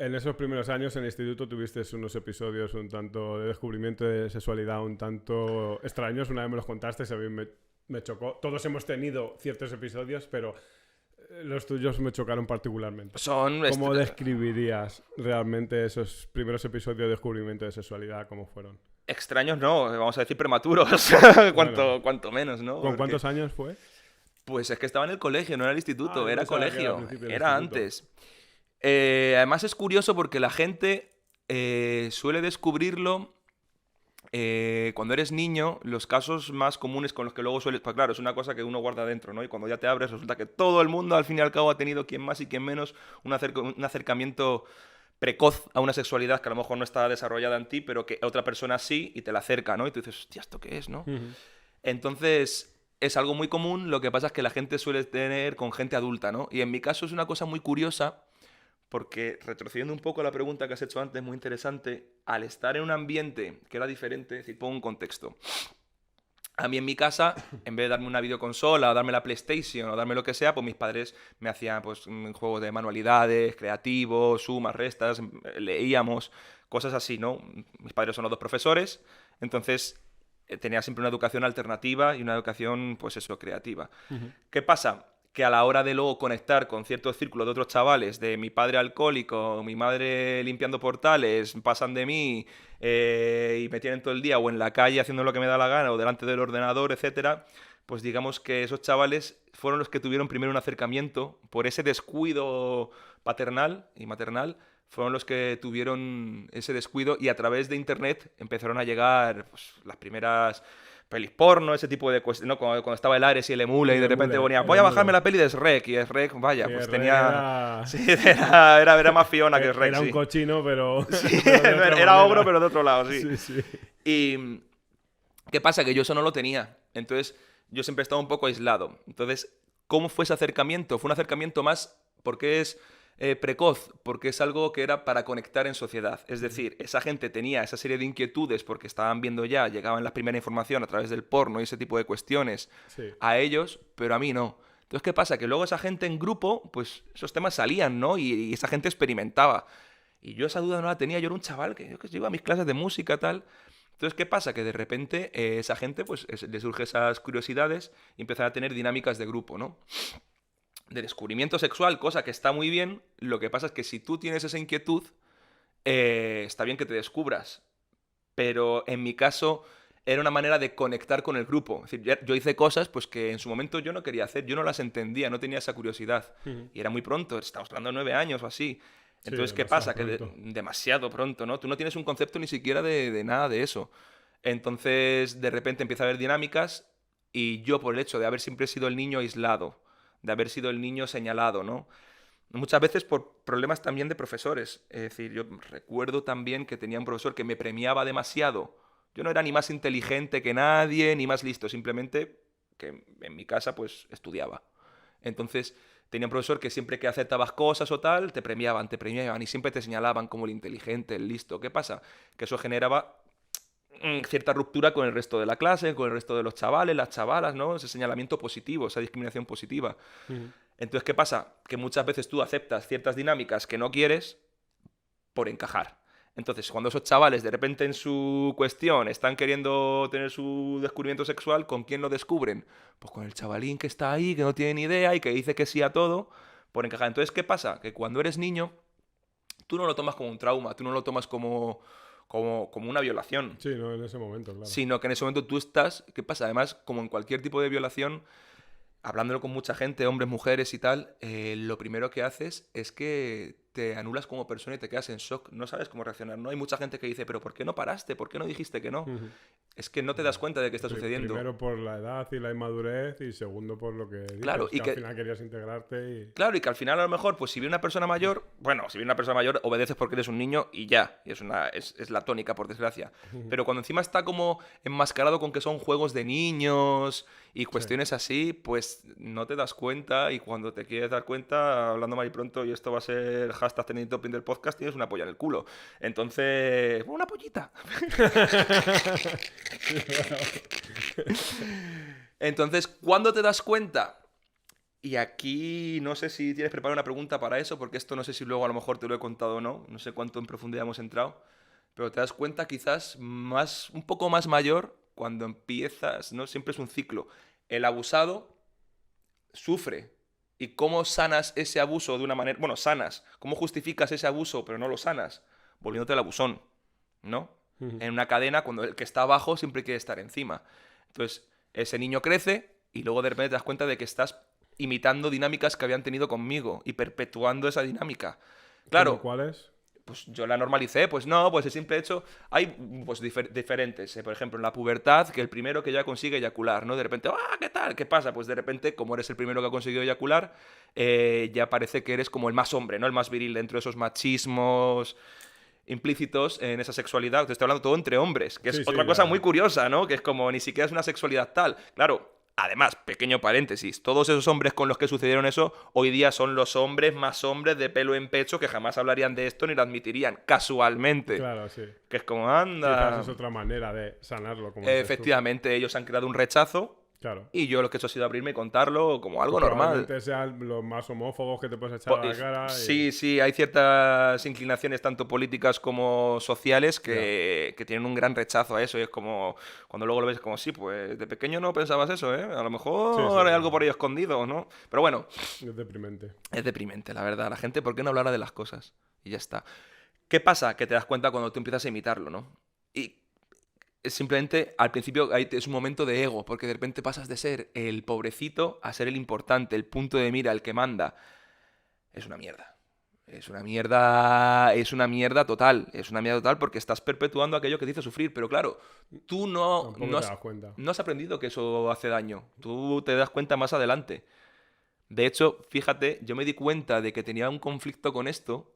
En esos primeros años en el instituto tuviste unos episodios un tanto de descubrimiento de sexualidad un tanto extraños. Una vez me los contaste, a mí me chocó. Todos hemos tenido ciertos episodios, pero los tuyos me chocaron particularmente. ¿Cómo describirías realmente esos primeros episodios de descubrimiento de sexualidad? ¿Cómo fueron? Extraños no, vamos a decir prematuros, cuanto menos, ¿no? ¿Con cuántos años fue? Pues es que estaba en el colegio, no era el instituto, era colegio, era antes. Además es curioso porque la gente suele descubrirlo cuando eres niño. Los casos más comunes con los que luego sueles... Pues claro, es una cosa que uno guarda dentro, ¿no? Y cuando ya te abres resulta que todo el mundo al fin y al cabo ha tenido, quien más y quien menos, un acercamiento precoz a una sexualidad que a lo mejor no está desarrollada en ti, pero que otra persona sí y te la acerca, ¿no? Y tú dices, hostia, ¿esto qué es, no? Entonces, es algo muy común, lo que pasa es que la gente suele tener con gente adulta, ¿no? Y en mi caso es una cosa muy curiosa, porque retrocediendo un poco a la pregunta que has hecho antes, muy interesante, al estar en un ambiente que era diferente, es decir, pongo un contexto. A mí en mi casa, en vez de darme una videoconsola o darme la PlayStation o darme lo que sea, pues mis padres me hacían pues juegos de manualidades, creativos, sumas, restas, leíamos, cosas así, ¿no? Mis padres son los dos profesores, entonces tenía siempre una educación alternativa y una educación, pues eso, creativa. ¿Qué pasa? Que a la hora de luego conectar con ciertos círculos de otros chavales, de mi padre alcohólico, mi madre limpiando portales, pasan de mí y me tienen todo el día o en la calle haciendo lo que me da la gana o delante del ordenador, etcétera, pues digamos que esos chavales fueron los que tuvieron primero un acercamiento por ese descuido paternal y maternal, fueron los que tuvieron ese descuido y a través de internet empezaron a llegar pues, las primeras pelis porno, ese tipo de cuestiones, ¿no? Cuando estaba el Ares y el Emule y de repente ponía, voy a bajarme la peli de Shrek, y Shrek, vaya, sí, pues Shrek tenía... Era... Sí, era más fiona que Shrek, Era un cochino, pero... Sí, pero era ogro, pero de otro lado, sí. Sí, sí. Y... ¿qué pasa? Que yo eso no lo tenía. Entonces, yo siempre he estado un poco aislado. Entonces, ¿cómo fue ese acercamiento? Fue un acercamiento más porque es precoz, porque es algo que era para conectar en sociedad. Es decir, esa gente tenía esa serie de inquietudes porque estaban viendo ya, llegaban la primera información a través del porno y ese tipo de cuestiones a ellos, pero a mí no. Entonces, ¿qué pasa? Que luego esa gente en grupo, pues esos temas salían, ¿no? Y esa gente experimentaba. Y yo esa duda no la tenía, yo era un chaval que yo iba a mis clases de música, tal. Entonces, ¿qué pasa? Que de repente esa gente, pues, le surge esas curiosidades y empiezan a tener dinámicas de grupo, ¿no? De descubrimiento sexual, cosa que está muy bien. Lo que pasa es que si tú tienes esa inquietud, está bien que te descubras. Pero en mi caso era una manera de conectar con el grupo. Es decir, yo hice cosas pues, que en su momento yo no quería hacer, yo no las entendía, no tenía esa curiosidad. Y era muy pronto, estamos hablando de 9 años o así. Entonces, Sí, ¿qué pasa? pronto. Que demasiado pronto, ¿no? Tú no tienes un concepto ni siquiera de nada de eso. Entonces, de repente empieza a haber dinámicas y yo, por el hecho de haber siempre sido el niño aislado, de haber sido el niño señalado, ¿no? Muchas veces por problemas también de profesores. Es decir, yo recuerdo también que tenía un profesor que me premiaba demasiado. Yo no era ni más inteligente que nadie, ni más listo, simplemente que en mi casa pues estudiaba. Entonces tenía un profesor que siempre que aceptabas cosas o tal, te premiaban y siempre te señalaban como el inteligente, el listo. ¿Qué pasa? Que eso generaba cierta ruptura con el resto de la clase, con el resto de los chavales, las chavalas, ¿no? Ese señalamiento positivo, esa discriminación positiva. Entonces, ¿qué pasa? Que muchas veces tú aceptas ciertas dinámicas que no quieres por encajar. Entonces, cuando esos chavales de repente en su cuestión están queriendo tener su descubrimiento sexual, ¿con quién lo descubren? Pues con el chavalín que está ahí, que no tiene ni idea y que dice que sí a todo, por encajar. Entonces, ¿qué pasa? Que cuando eres niño, tú no lo tomas como un trauma, tú no lo tomas como una violación. Sí, no en ese momento, claro. Sino que en ese momento tú estás... ¿Qué pasa? Además, como en cualquier tipo de violación, hablándolo con mucha gente, hombres, mujeres y tal, lo primero que haces es que te anulas como persona y te quedas en shock. No sabes cómo reaccionar, ¿no? Hay mucha gente que dice, pero ¿por qué no paraste? ¿Por qué no dijiste que no? Es que no te das cuenta de que está sucediendo. Primero por la edad y la inmadurez y segundo por lo que dices, Claro, y que al final querías integrarte y... Claro, y que al final a lo mejor, pues si viene una persona mayor, bueno, si viene una persona mayor, obedeces porque eres un niño y ya, y es la tónica, por desgracia. Pero cuando encima está como enmascarado con que son juegos de niños y cuestiones así, pues no te das cuenta y cuando te quieres dar cuenta, hablando mal y pronto, y esto va a ser hashtag trending topic del podcast, tienes una polla en el culo. Entonces, una pollita. Entonces, ¿cuándo te das cuenta? Y aquí no sé si tienes preparada una pregunta para eso, porque esto no sé si luego a lo mejor te lo he contado o no, no sé cuánto en profundidad hemos entrado, pero te das cuenta quizás un poco más mayor cuando empiezas, ¿no? Siempre es un ciclo. El abusado sufre. ¿Y cómo sanas ese abuso de una manera? Bueno, sanas. ¿Cómo justificas ese abuso pero no lo sanas? Volviéndote el abusón, ¿no? Ujú. En una cadena, cuando el que está abajo siempre quiere estar encima. Entonces, ese niño crece y luego de repente te das cuenta de que estás imitando dinámicas que habían tenido conmigo y perpetuando esa dinámica. ¿Cómo Claro, cuáles? pues yo la normalicé, pues no, pues el simple hecho, hay pues diferentes, por ejemplo, en la pubertad, que el primero que ya consigue eyacular, ¿no? De repente, ¡ah, qué tal! ¿Qué pasa? Pues de repente, como eres el primero que ha conseguido eyacular, ya parece que eres como el más hombre, ¿no? El más viril dentro de esos machismos implícitos en esa sexualidad. Te estoy hablando todo entre hombres, que es Sí, otra sí, cosa muy curiosa, ¿no? Que es como ni siquiera es una sexualidad tal. Claro, además, pequeño paréntesis, todos esos hombres con los que sucedieron eso, hoy día son los hombres más hombres de pelo en pecho que jamás hablarían de esto ni lo admitirían, casualmente. claro, sí. Que es como, Quizás anda. es otra manera de sanarlo, como dices tú. Efectivamente, ellos han creado un rechazo Claro. y yo lo que he hecho ha sido abrirme y contarlo como Que algo normal. probablemente sean los más homófobos que te puedes echar a la cara y... Sí, sí, hay ciertas inclinaciones tanto políticas como sociales Ya, que tienen un gran rechazo a eso y es como, cuando luego lo ves como, sí, pues de pequeño no pensabas eso, ¿eh? A lo sí, sí, mejor hay algo por ahí escondido, ¿no? Pero bueno, es deprimente. es deprimente, la verdad. La gente, ¿por qué no hablara de las cosas? Y ya está. ¿Qué pasa? Que te das cuenta cuando tú empiezas a imitarlo, ¿no? Y es simplemente, al principio es un momento de ego, porque de repente pasas de ser el pobrecito a ser el importante, el punto de mira, el que manda. Es una mierda. Es una mierda total. Es una mierda total porque estás perpetuando aquello que te hizo sufrir. Pero claro, tú Tampoco te das cuenta. no has aprendido que eso hace daño. Tú te das cuenta más adelante. De hecho, fíjate, yo me di cuenta de que tenía un conflicto con esto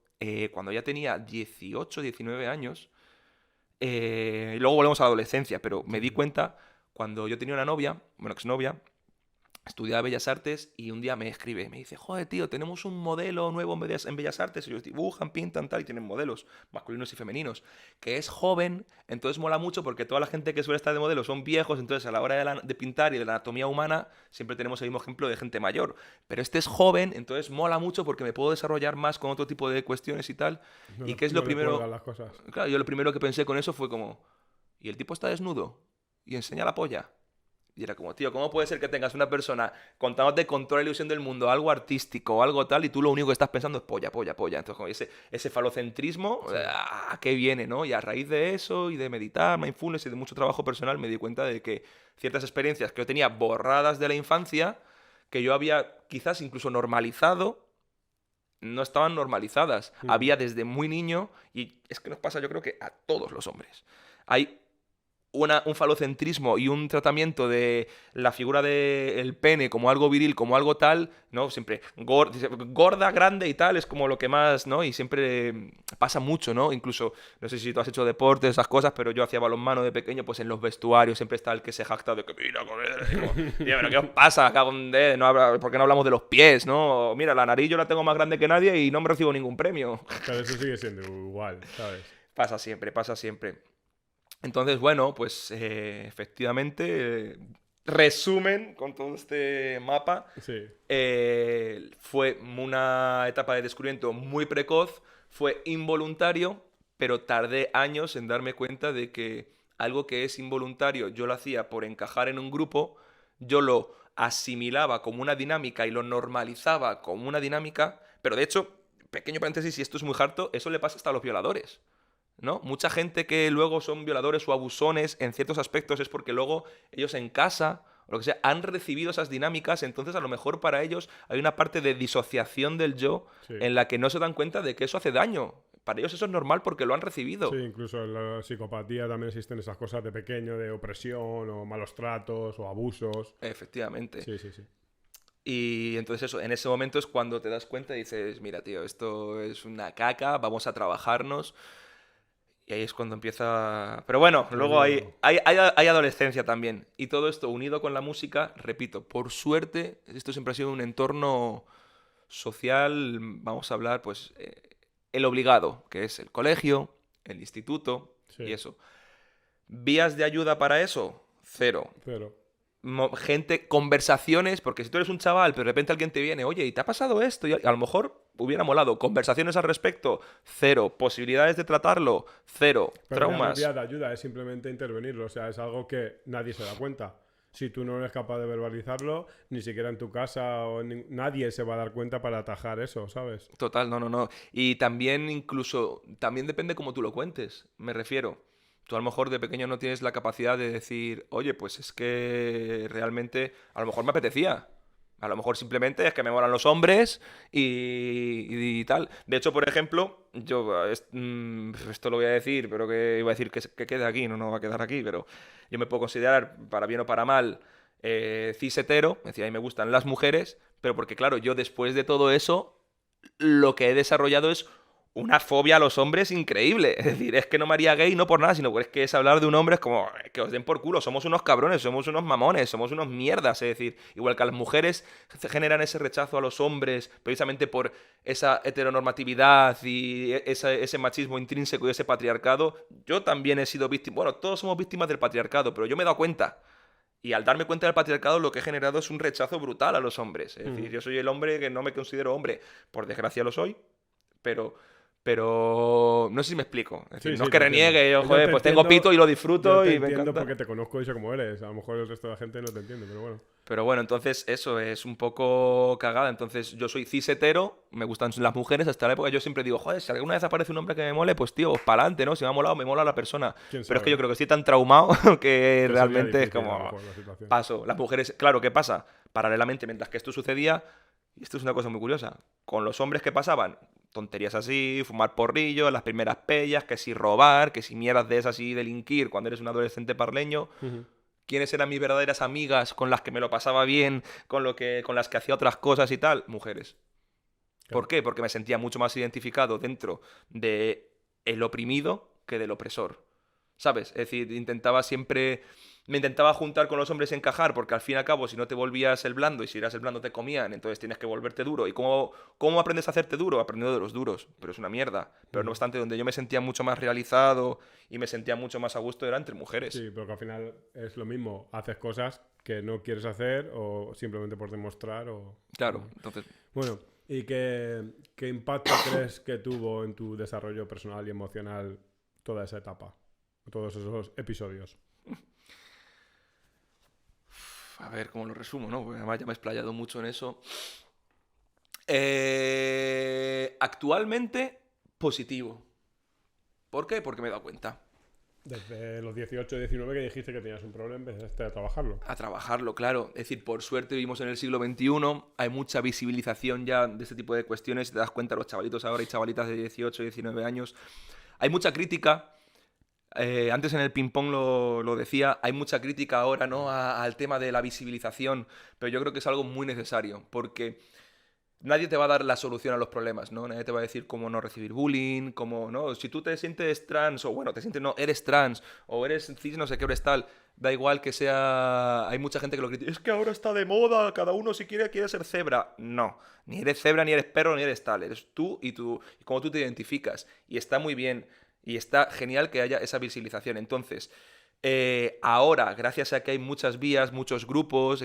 cuando ya tenía 18, 19 años. Y luego volvemos a la adolescencia, pero me Sí, di sí. cuenta cuando yo tenía una novia, bueno, exnovia, estudiaba Bellas Artes y un día me escribe, me dice, joder, tío, tenemos un modelo nuevo en Bellas Artes. Y ellos dibujan, pintan, tal, y tienen modelos masculinos y femeninos. Que es joven, entonces mola mucho porque toda la gente que suele estar de modelo son viejos, entonces a la hora de pintar y de la anatomía humana siempre tenemos el mismo ejemplo de gente mayor. Pero este es joven, entonces mola mucho porque me puedo desarrollar más con otro tipo de cuestiones y tal. No ¿Y le, qué es lo no le primero? cuelgan las cosas. Claro, yo lo primero que pensé con eso fue como, ¿y el tipo está desnudo? ¿Y enseña la polla? Y era como, tío, ¿cómo puede ser que tengas una persona contándote con toda la ilusión del mundo algo artístico o algo tal y tú lo único que estás pensando es polla, polla, polla? Entonces, como ese falocentrismo, Sí. ¿a qué viene, no? Y a raíz de eso y de meditar, mindfulness y de mucho trabajo personal me di cuenta de que ciertas experiencias que yo tenía borradas de la infancia, que yo había quizás incluso normalizado, no estaban normalizadas. Mm. Había desde muy niño, y es que nos pasa yo creo que a todos los hombres. Hay un falocentrismo y un tratamiento de la figura del pene como algo viril, como algo tal, ¿no? Siempre gorda, grande y tal, es como lo que más, ¿no? Y siempre pasa mucho, ¿no? Incluso, no sé si tú has hecho deporte, esas cosas, pero yo hacía balonmano de pequeño, pues en los vestuarios siempre está el que se jacta de que mira, joder, y como, tío, pero ¿qué os pasa? ¿Por qué no hablamos de los pies, no? Mira, la nariz yo la tengo más grande que nadie y no me recibo ningún premio. Pero eso sigue siendo igual, ¿sabes? Pasa siempre, pasa siempre. Entonces, bueno, pues efectivamente, resumen con todo este mapa, Sí. fue una etapa de descubrimiento muy precoz, fue involuntario, pero tardé años en darme cuenta de que algo que es involuntario yo lo hacía por encajar en un grupo, yo lo asimilaba como una dinámica y lo normalizaba como una dinámica, pero de hecho, pequeño paréntesis, y esto es muy harto, eso le pasa hasta a los violadores. ¿No? Mucha gente que luego son violadores o abusones en ciertos aspectos es porque luego ellos en casa o lo que sea han recibido esas dinámicas, entonces a lo mejor para ellos hay una parte de disociación del yo Sí. en la que no se dan cuenta de que eso hace daño. Para ellos eso es normal porque lo han Sí, recibido. incluso en la psicopatía también existen esas cosas de pequeño, de opresión o malos tratos o abusos. Efectivamente. Sí, sí, sí. Y entonces eso, en ese momento es cuando te das cuenta y dices, mira, tío, esto es una caca, vamos a trabajarnos. Y ahí es cuando empieza... Pero bueno, Te luego digo, hay adolescencia también. Y todo esto unido con la música, repito, por suerte, esto siempre ha sido un entorno social, vamos a hablar, pues, el obligado, que es el colegio, el instituto y sí, eso. ¿Vías de ayuda para eso? Cero. pero... gente, conversaciones, porque si tú eres un chaval, pero de repente alguien te viene, oye, ¿y te ha pasado esto? Y a lo mejor hubiera molado. Conversaciones al respecto, cero. Posibilidades de tratarlo, cero. Pero ya no es Traumas, vía de ayuda, es simplemente intervenirlo. O sea, es algo que nadie se da cuenta. Si tú no eres capaz de verbalizarlo, ni siquiera en tu casa o nadie se va a dar cuenta para atajar eso, ¿sabes? total, no, no, no. Y también incluso, también depende cómo tú lo cuentes, me refiero. Tú a lo mejor de pequeño no tienes la capacidad de decir, oye, pues es que realmente a lo mejor me apetecía. A lo mejor simplemente es que me molan los hombres y tal. De hecho, por ejemplo, esto lo voy a decir, pero que iba a decir que quede aquí, no va a quedar aquí, pero yo me puedo considerar, para bien o para mal, cis hetero. Es decir, a mí me gustan las mujeres, pero porque claro, yo después de todo eso lo que he desarrollado es una fobia a los hombres increíble. Es decir, es que no me haría gay no por nada, sino que es que es hablar de un hombre es como que os den por culo. Somos unos cabrones, somos unos mamones, somos unos mierdas. Es decir, igual que a las mujeres se generan ese rechazo a los hombres precisamente por esa heteronormatividad y ese machismo intrínseco y ese patriarcado, yo también he sido víctima. Bueno, todos somos víctimas del patriarcado, pero yo me he dado cuenta. Y al darme cuenta del patriarcado, lo que he generado es un rechazo brutal a los hombres. Es decir, yo soy el hombre que no me considero hombre. Por desgracia lo soy, pero, pero no sé si me explico. Es decir, Sí, no es sí, que te entiendo. reniegue, yo, Yo joder, te pues tengo entiendo, pito y lo yo disfruto te y me entiendo encanta. porque te conozco y sé cómo eres. A lo mejor el resto de la gente no te entiende, pero bueno. Pero bueno, entonces eso es un poco cagada. Entonces yo soy cis hetero, me gustan las mujeres. Hasta la época yo siempre digo, joder, si alguna vez aparece un hombre que me mole, pues tío, pues para adelante, ¿no? Si me ha molado, me mola la persona. ¿Quién Pero es que sabe? yo creo que estoy tan traumado que Que sería realmente es difícil a lo como mejor la situación. paso. Las mujeres, claro, ¿qué pasa? Paralelamente, mientras que esto sucedía, y esto es una cosa muy curiosa, con los hombres que pasaban, tonterías así, fumar porrillo, las primeras pellas, que si robar, que si mierdas de esas y delinquir cuando eres un adolescente parleño. Ujú. ¿Quiénes eran mis verdaderas amigas con las que me lo pasaba bien, con las que hacía otras cosas y tal? Mujeres. ¿Por Claro. qué? Porque me sentía mucho más identificado dentro de el oprimido que del opresor. ¿Sabes? Es decir, me intentaba juntar con los hombres y encajar, porque al fin y al cabo, si no te volvías el blando y si eras el blando te comían, entonces tienes que volverte duro. ¿Y cómo aprendes a hacerte duro? Aprendiendo de los duros, pero es una mierda. Pero no Ujú. obstante, donde yo me sentía mucho más realizado y me sentía mucho más a gusto era entre mujeres. Sí, pero que al final es lo mismo. Haces cosas que no quieres hacer o simplemente por demostrar o... Claro, entonces Bueno, ¿y qué impacto crees que tuvo en tu desarrollo personal y emocional toda esa etapa? Todos esos episodios. a ver cómo lo resumo, ¿no? Porque además ya me he explayado mucho en eso. Actualmente, positivo. ¿Por qué? Porque me he dado cuenta. Desde los 18 19 que dijiste que tenías un problema, empezaste a trabajarlo. A trabajarlo, claro. Es decir, por suerte vivimos en el siglo XXI, hay mucha visibilización ya de este tipo de cuestiones. Si te das cuenta, los chavalitos ahora y chavalitas de 18, 19 años, hay mucha crítica. Antes en el ping-pong lo decía, hay mucha crítica ahora, ¿no? Al tema de la visibilización, pero yo creo que es algo muy necesario, porque nadie te va a dar la solución a los problemas, ¿no? Nadie te va a decir cómo no recibir bullying, cómo, ¿no? Si tú te sientes trans, o bueno, te sientes, no, eres trans, o eres cis, no sé qué, eres tal, da igual que sea... Hay mucha gente que lo critica, es que ahora está de moda, cada uno si quiere ser cebra. No, ni eres cebra, ni eres perro, ni eres tal, eres tú y cómo tú te identificas. Y está muy bien, y está genial que haya esa visibilización. Entonces... ahora, gracias a que hay muchas vías, muchos grupos,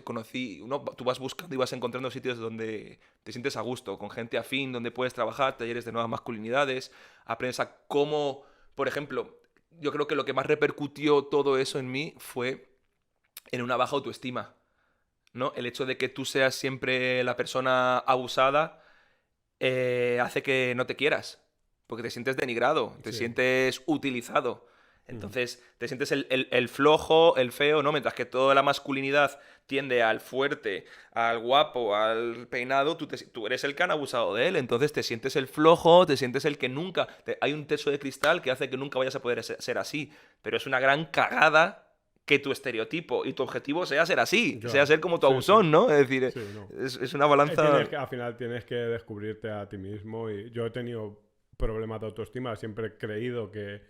tú vas buscando y vas encontrando sitios donde te sientes a gusto, con gente afín, donde puedes trabajar, talleres de nuevas masculinidades, aprendes a cómo, por ejemplo, yo creo que lo que más repercutió todo eso en mí fue en una baja autoestima, ¿no? El hecho de que tú seas siempre la persona abusada hace que no te quieras, porque te sientes denigrado, te Sí. sientes utilizado. Ujú. Entonces te sientes el flojo, el feo, ¿no? Mientras que toda la masculinidad tiende al fuerte, al guapo, al peinado, tú eres el que han abusado de él. Entonces te sientes el flojo, te sientes el que nunca... hay un techo de cristal que hace que nunca vayas a poder ser así. Pero es una gran cagada que tu estereotipo y tu objetivo sea ser así, sea Ya. ser como tu Sí, sí. abusón, ¿no? Es decir, Sí, no. es una balanza... Al final tienes que descubrirte a ti mismo y yo he tenido problemas de autoestima, siempre he creído que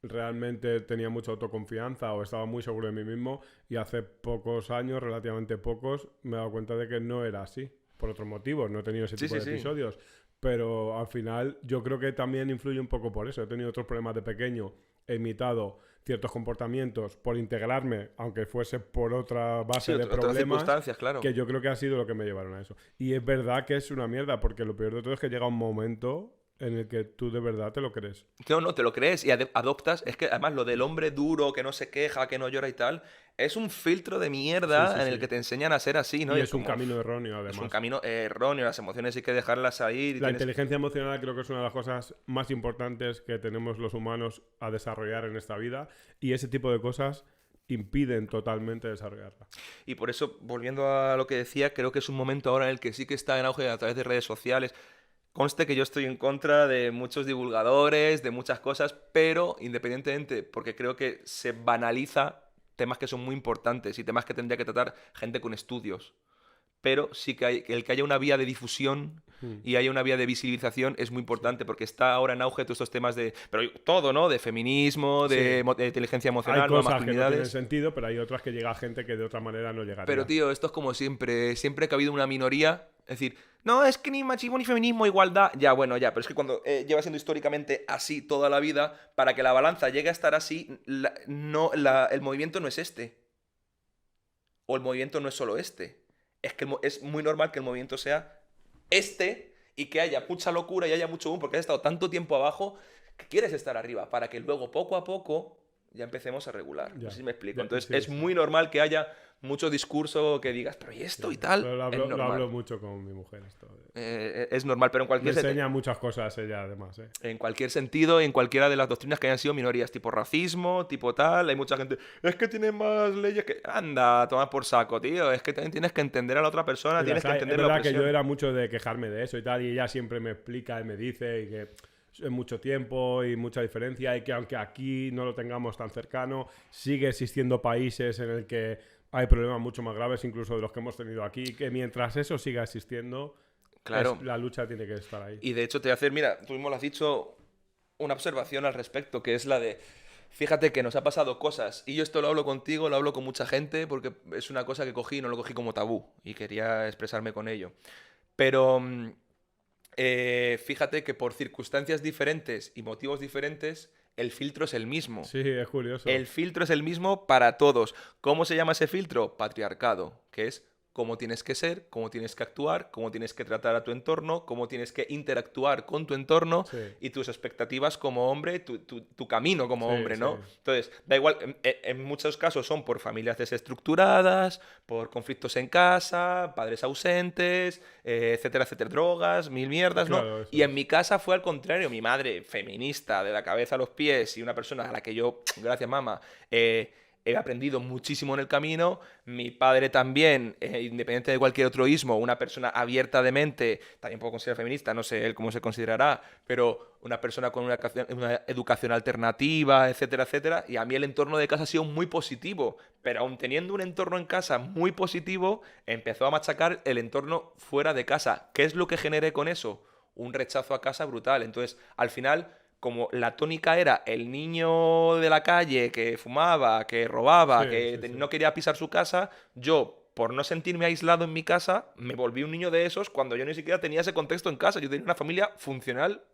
realmente tenía mucha autoconfianza o estaba muy seguro de mí mismo y hace pocos años, relativamente pocos, me he dado cuenta de que no era así, por otros motivos, no he tenido ese Sí, tipo sí, de sí. episodios, pero al final yo creo que también influye un poco por eso. He tenido otros problemas de pequeño, he imitado ciertos comportamientos por integrarme, aunque fuese por otra Sí, base de otras problemas, circunstancias, claro. que yo creo que ha sido lo que me llevaron a eso. Y es verdad que es una mierda, porque lo peor de todo es que llega un momento en el que tú de verdad te lo crees. No, no, te lo crees y adoptas. Es que además lo del hombre duro que no se queja, que no llora y tal, es un filtro de Sí, mierda sí, en el sí. que te enseñan a ser así, ¿no? Y Y es es un como, camino erróneo, es un además. camino erróneo, las emociones hay que dejarlas ir y La tienes... inteligencia emocional creo que es una de las cosas más importantes que tenemos los humanos a desarrollar en esta vida, y ese tipo de cosas impiden totalmente desarrollarla. Y por eso, volviendo a lo que decía, creo que es un momento ahora en el que sí que está en auge a través de redes sociales. Conste que yo estoy en contra de muchos divulgadores, de muchas cosas, pero independientemente, porque creo que se banaliza temas que son muy importantes y temas que tendría que tratar gente con estudios. Pero sí que el que haya una vía de difusión Hmm. y haya una vía de visibilización es muy importante porque está ahora en auge todos estos temas de, pero todo, ¿no? De feminismo, Sí. de inteligencia Hay emocional, nuevas cosas que no tienen masculinidades. sentido, pero hay otras que llega a gente que de otra manera no llegaría. Pero tío, esto es como siempre, siempre que ha habido una minoría, es decir, no, es que ni machismo ni feminismo, igualdad, ya, bueno, ya, pero es que cuando lleva siendo históricamente así toda la vida, para que la balanza llegue a estar así, el movimiento no es este. O el movimiento no es solo este. Es que es muy normal que el movimiento sea este y que haya mucha locura y haya mucho boom porque has estado tanto tiempo abajo que quieres estar arriba para que luego poco a poco ya empecemos a regular. Ya. No sé si me explico. Ya, Entonces sí, es sí. muy normal que haya mucho discurso que digas, pero ¿y esto y tal? Lo Es hablo, lo hablo normal. mucho con mi mujer esto. Es normal, pero Me enseña muchas cosas ella, además. en cualquier sentido, en cualquiera de las doctrinas que hayan sido minorías, tipo racismo, tipo tal, hay mucha gente, es que tiene más leyes que... Anda, toma por saco, tío, es que también tienes que entender a la otra persona, Y tienes que es entender la verdad que yo opresión. era mucho de quejarme de eso y tal, y ella siempre me explica y me dice y que es mucho tiempo y mucha diferencia, y que aunque aquí no lo tengamos tan cercano, sigue existiendo países en el que hay problemas mucho más graves incluso de los que hemos tenido aquí, y que mientras eso siga existiendo, Claro. la lucha tiene que estar ahí. Y de hecho te voy a hacer, mira, tú mismo lo has dicho, una observación al respecto, que es la de, fíjate que nos ha pasado cosas, y yo esto lo hablo contigo, lo hablo con mucha gente, porque es una cosa que cogí y no lo cogí como tabú, y quería expresarme con ello. Pero fíjate que por circunstancias diferentes y motivos diferentes, el filtro es el mismo. Sí, es curioso. El filtro es el mismo para todos. ¿Cómo se llama ese filtro? Patriarcado, que es cómo tienes que ser, cómo tienes que actuar, cómo tienes que tratar a tu entorno, cómo tienes que interactuar con tu entorno Sí. y tus expectativas como hombre, tu camino como Sí, hombre, ¿no? sí. Entonces, da igual, en muchos casos son por familias desestructuradas, por conflictos en casa, padres ausentes, etcétera, etcétera, drogas, mil mierdas, ¿no? Claro, eso Y en es. mi casa fue al contrario, mi madre, feminista, de la cabeza a los pies y una persona a la que yo, gracias mamá, he aprendido muchísimo en el camino. Mi padre también, independiente de cualquier otro ismo, una persona abierta de mente, también puedo considerar feminista, no sé él cómo se considerará, pero una persona con una educación alternativa, etcétera, etcétera. Y a mí el entorno de casa ha sido muy positivo, pero aun teniendo un entorno en casa muy positivo, empezó a machacar el entorno fuera de casa. ¿Qué es lo que generé con eso? Un rechazo a casa brutal. Entonces, al final, como la tónica era el niño de la calle que fumaba, que robaba, Sí, que sí, sí. no quería pisar su casa, yo, por no sentirme aislado en mi casa, me volví un niño de esos cuando yo ni siquiera tenía ese contexto en casa. Yo tenía una familia funcional